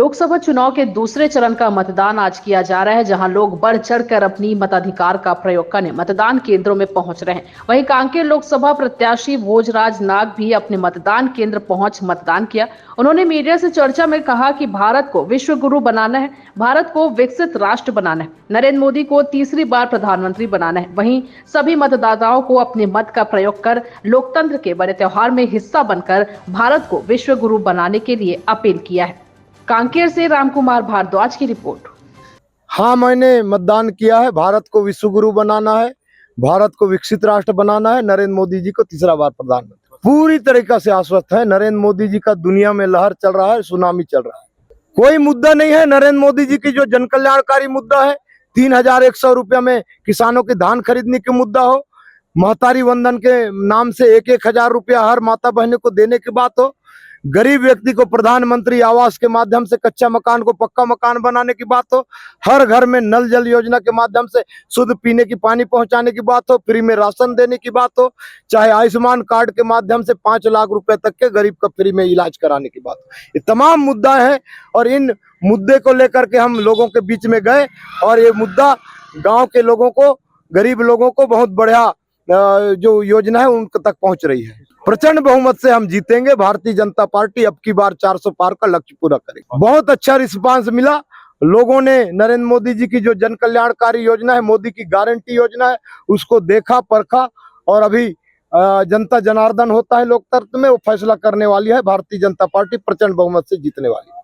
लोकसभा चुनाव के दूसरे चरण का मतदान आज किया जा रहा है, जहां लोग बढ़ चढ़कर अपनी मताधिकार का प्रयोग करने मतदान केंद्रों में पहुंच रहे हैं। वहीं कांकेर लोकसभा प्रत्याशी भोजराज नाग भी अपने मतदान केंद्र पहुंच मतदान किया। उन्होंने मीडिया से चर्चा में कहा कि भारत को विश्व गुरु बनाना है, भारत को विकसित राष्ट्र बनाना है, नरेंद्र मोदी को तीसरी बार प्रधानमंत्री बनाना है। वहीं सभी मतदाताओं को अपने मत का प्रयोग कर लोकतंत्र के बड़े त्योहार में हिस्सा बनकर भारत को विश्व गुरु बनाने के लिए अपील किया है। कांकेर से रामकुमार भारद्वाज की रिपोर्ट। हाँ, मैंने मतदान किया है। भारत को विश्व गुरु बनाना है, भारत को विकसित राष्ट्र बनाना है, नरेंद्र मोदी जी को तीसरा बार प्रधानमंत्री। पूरी तरीका से आश्वस्त है। नरेंद्र मोदी जी का दुनिया में लहर चल रहा है, सुनामी चल रहा है। कोई मुद्दा नहीं है। नरेंद्र मोदी जी की जो जन कल्याणकारी मुद्दा है, 3100 रुपया में किसानों के धान खरीदने के मुद्दा हो, महतारी वंदन के नाम से 1,000 रुपया हर माता बहनों को देने की बात हो, गरीब व्यक्ति को प्रधानमंत्री आवास के माध्यम से कच्चा मकान को पक्का मकान बनाने की बात हो, हर घर में नल जल योजना के माध्यम से शुद्ध पीने की पानी पहुंचाने की बात हो, फ्री में राशन देने की बात हो, चाहे आयुष्मान कार्ड के माध्यम से 5 लाख रुपए तक के गरीब का फ्री में इलाज कराने की बात हो। ये तमाम मुद्दा है और इन मुद्दे को लेकर के हम लोगों के बीच में गए और ये मुद्दा गाँव के लोगों को, गरीब लोगों को बहुत बढ़िया जो योजना है उन तक पहुंच रही है। प्रचंड बहुमत से हम जीतेंगे। भारतीय जनता पार्टी अब की बार 400 पार का लक्ष्य पूरा करेगी। बहुत अच्छा रिस्पांस मिला। लोगों ने नरेंद्र मोदी जी की जो जन कल्याणकारी योजना है, मोदी की गारंटी योजना है, उसको देखा परखा और अभी जनता जनार्दन होता है लोकतंत्र में, वो फैसला करने वाली है। भारतीय जनता पार्टी प्रचंड बहुमत से जीतने वाली है।